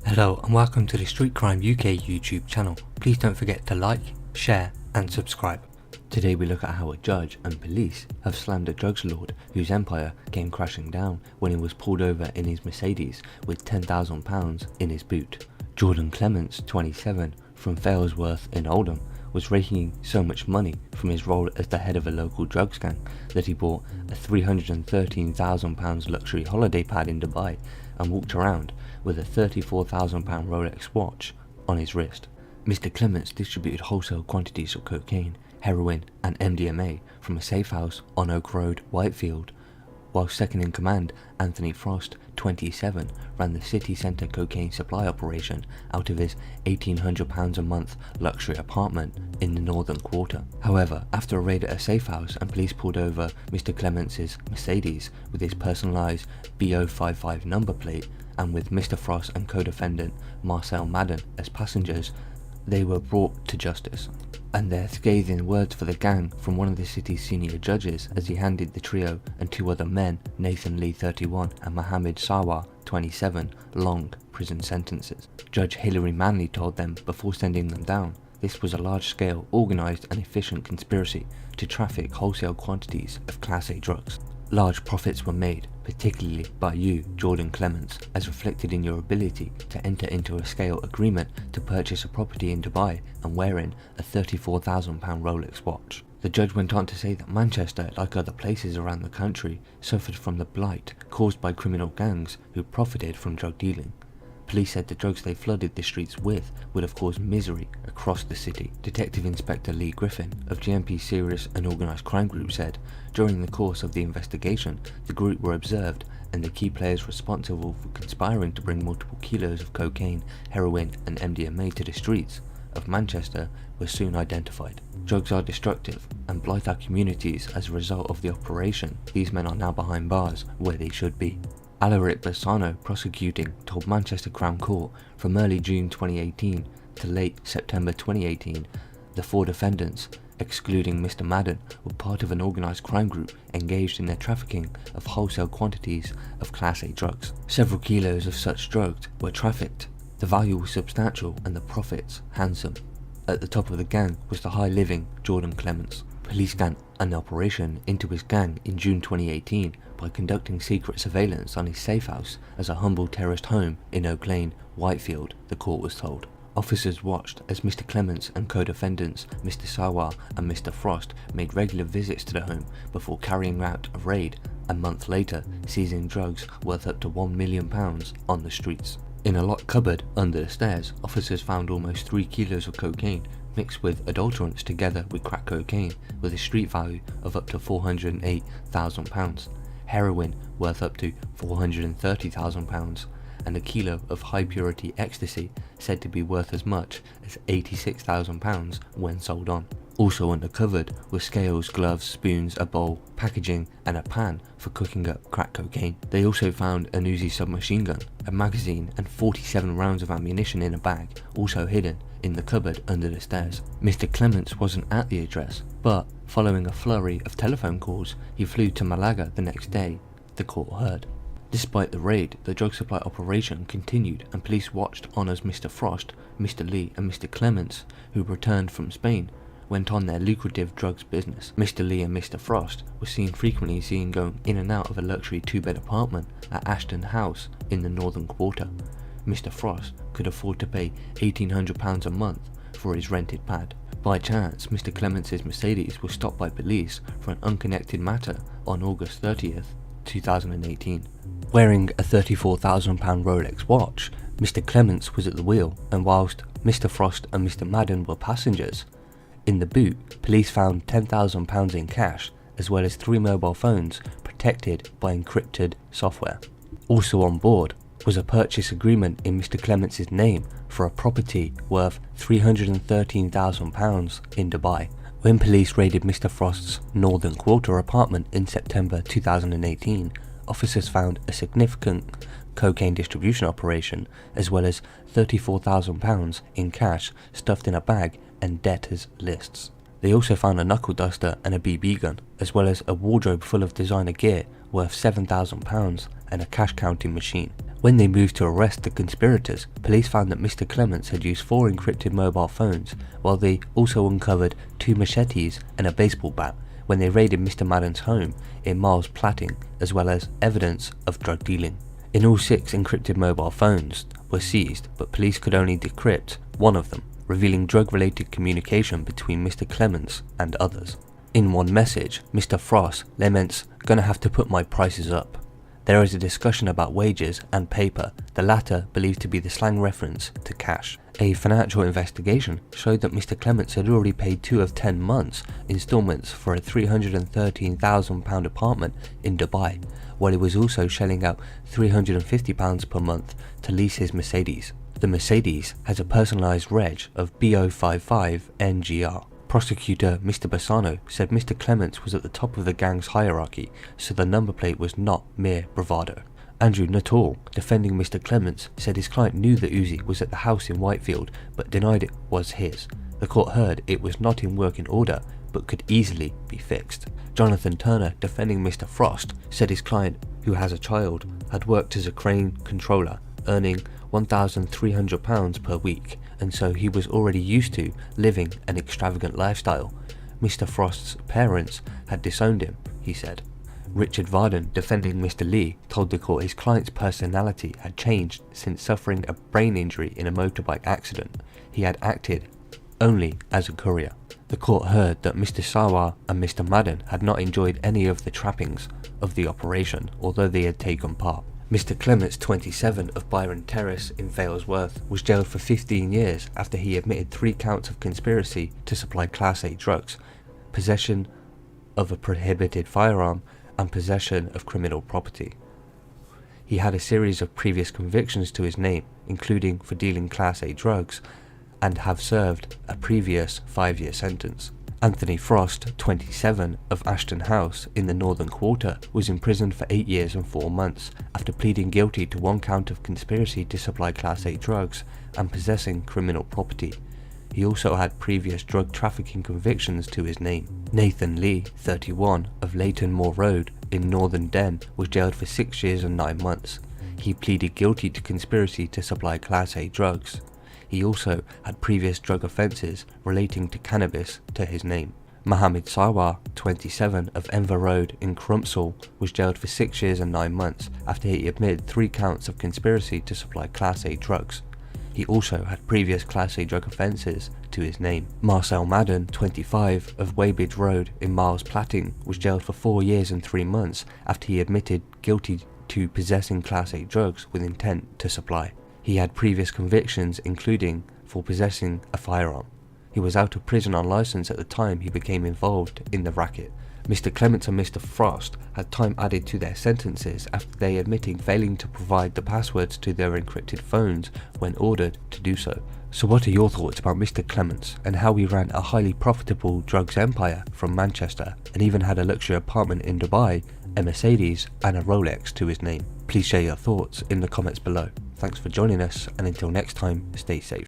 Hello and welcome to the Street Crime UK YouTube channel. Please don't forget to like, share and subscribe. Today we look at how a judge and police have slammed a drugs lord whose empire came crashing down when he was pulled over in his Mercedes with £10,000 in his boot. Jordan Clements, 27, from Failsworth in Oldham, was raking so much money from his role as the head of a local drugs gang that he bought a £313,000 luxury holiday pad in Dubai and walked around with a £34,000 Rolex watch on his wrist. Mr. Clements distributed wholesale quantities of cocaine, heroin and MDMA from a safe house on Oak Road, Whitefield, while second in command Anthony Frost, 27, ran the city centre cocaine supply operation out of his £1,800 a month luxury apartment in the northern quarter. However, after a raid at a safe house and police pulled over Mr. Clements' Mercedes with his personalised BO55 number plate and with Mr. Frost and co-defendant Marcel Madden as passengers, they were brought to justice. And their scathing words for the gang from one of the city's senior judges as he handed the trio and two other men, Nathan Lee 31 and Mohammed Sawar 27, long prison sentences. Judge Hilary Manley told them before sending them down, this was a large-scale, organised and efficient conspiracy to traffic wholesale quantities of Class A drugs. Large profits were made, particularly by you, Jordan Clements, as reflected in your ability to enter into a scale agreement to purchase a property in Dubai and wearing a £34,000 Rolex watch. The judge went on to say that Manchester, like other places around the country, suffered from the blight caused by criminal gangs who profited from drug dealing. Police said the drugs they flooded the streets with would have caused misery across the city. Detective Inspector Lee Griffin of GMP Serious and Organised Crime Group said, during the course of the investigation, the group were observed and the key players responsible for conspiring to bring multiple kilos of cocaine, heroin and MDMA to the streets of Manchester were soon identified. Drugs are destructive and blight our communities as a result of the operation. These men are now behind bars where they should be. Alaric Bassano, prosecuting, told Manchester Crown Court from early June 2018 to late September 2018, the four defendants, excluding Mr. Madden, were part of an organised crime group engaged in the trafficking of wholesale quantities of Class A drugs. Several kilos of such drugs were trafficked. The value was substantial and the profits handsome. At the top of the gang was the high-living Jordan Clements. Police began an operation into his gang in June 2018 by conducting secret surveillance on his safe house as a humble terraced home in Oak Lane, Whitefield, the court was told. Officers watched as Mr. Clements and co-defendants Mr. Sawar and Mr. Frost made regular visits to the home before carrying out a raid a month later, seizing drugs worth up to £1 million on the streets. In a locked cupboard under the stairs, officers found almost 3 kilos of cocaine mixed with adulterants together with crack cocaine with a street value of up to £408,000, heroin worth up to £430,000 and a kilo of high purity ecstasy said to be worth as much as £86,000 when sold on. Also uncovered were scales, gloves, spoons, a bowl, packaging and a pan for cooking up crack cocaine. They also found an Uzi submachine gun, a magazine and 47 rounds of ammunition in a bag, also hidden in the cupboard under the stairs. Mr. Clements wasn't at the address, but following a flurry of telephone calls, he flew to Malaga the next day, the court heard. Despite the raid, the drug supply operation continued and police watched on as Mr. Frost, Mr. Lee and Mr. Clements, who returned from Spain, went on their lucrative drugs business. Mr. Lee and Mr. Frost were frequently seen going in and out of a luxury 2-bed apartment at Ashton House in the northern quarter. Mr. Frost could afford to pay £1,800 a month for his rented pad. By chance, Mr. Clements' Mercedes was stopped by police for an unconnected matter on August 30th, 2018. Wearing a £34,000 Rolex watch, Mr. Clements was at the wheel, and whilst Mr. Frost and Mr. Madden were passengers. In the boot, police found £10,000 in cash, as well as 3 mobile phones protected by encrypted software. Also on board was a purchase agreement in Mr. Clements' name for a property worth £313,000 in Dubai. When police raided Mr. Frost's Northern Quarter apartment in September 2018, officers found a significant cocaine distribution operation, as well as £34,000 in cash stuffed in a bag and debtors' lists. They also found a knuckle duster and a BB gun, as well as a wardrobe full of designer gear worth £7,000 and a cash counting machine. When they moved to arrest the conspirators, police found that Mr. Clements had used 4 encrypted mobile phones, while they also uncovered 2 machetes and a baseball bat when they raided Mr. Madden's home in Miles Platting, as well as evidence of drug dealing. In all, 6 encrypted mobile phones were seized, but police could only decrypt one of them, revealing drug-related communication between Mr. Clements and others. In one message, Mr. Frost laments, "Gonna have to put my prices up." There is a discussion about wages and paper, the latter believed to be the slang reference to cash. A financial investigation showed that Mr. Clements had already paid 2 of 10 months installments for a £313,000 apartment in Dubai, while he was also shelling out £350 per month to lease his Mercedes. The Mercedes has a personalised reg of BO55NGR. Prosecutor Mr. Bassano said Mr. Clements was at the top of the gang's hierarchy, so the number plate was not mere bravado. Andrew Nuttall, defending Mr. Clements, said his client knew the Uzi was at the house in Whitefield, but denied it was his. The court heard it was not in working order, but could easily be fixed. Jonathan Turner, defending Mr. Frost, said his client, who has a child, had worked as a crane controller, earning £1,300 per week, and so he was already used to living an extravagant lifestyle. Mr. Frost's parents had disowned him, he said. Richard Varden, defending Mr. Lee, told the court his client's personality had changed since suffering a brain injury in a motorbike accident. He had acted only as a courier. The court heard that Mr. Sawar and Mr. Madden had not enjoyed any of the trappings of the operation, although they had taken part. Mr. Clements, 27, of Byron Terrace in Valesworth, was jailed for 15 years after he admitted 3 counts of conspiracy to supply Class A drugs, possession of a prohibited firearm, and possession of criminal property. He had a series of previous convictions to his name, including for dealing Class A drugs, and have served a previous 5-year sentence. Anthony Frost, 27, of Ashton House in the Northern Quarter, was imprisoned for 8 years and 4 months after pleading guilty to 1 count of conspiracy to supply Class A drugs and possessing criminal property. He also had previous drug trafficking convictions to his name. Nathan Lee, 31, of Leighton Moor Road in Northern Den, was jailed for 6 years and 9 months. He pleaded guilty to conspiracy to supply Class A drugs. He also had previous drug offences relating to cannabis to his name. Mohammed Sawar, 27, of Enver Road in Crumpsall, was jailed for 6 years and 9 months after he admitted 3 counts of conspiracy to supply Class A drugs. He also had previous Class A drug offences to his name. Marcel Madden, 25, of Weybridge Road in Miles Platting, was jailed for 4 years and 3 months after he admitted guilty to possessing Class A drugs with intent to supply. He had previous convictions, including for possessing a firearm. He was out of prison on licence at the time he became involved in the racket. Mr. Clements and Mr. Frost had time added to their sentences after they admitting failing to provide the passwords to their encrypted phones when ordered to do so. So what are your thoughts about Mr. Clements and how he ran a highly profitable drugs empire from Manchester and even had a luxury apartment in Dubai, a Mercedes and a Rolex to his name? Please share your thoughts in the comments below. Thanks for joining us, and until next time, stay safe.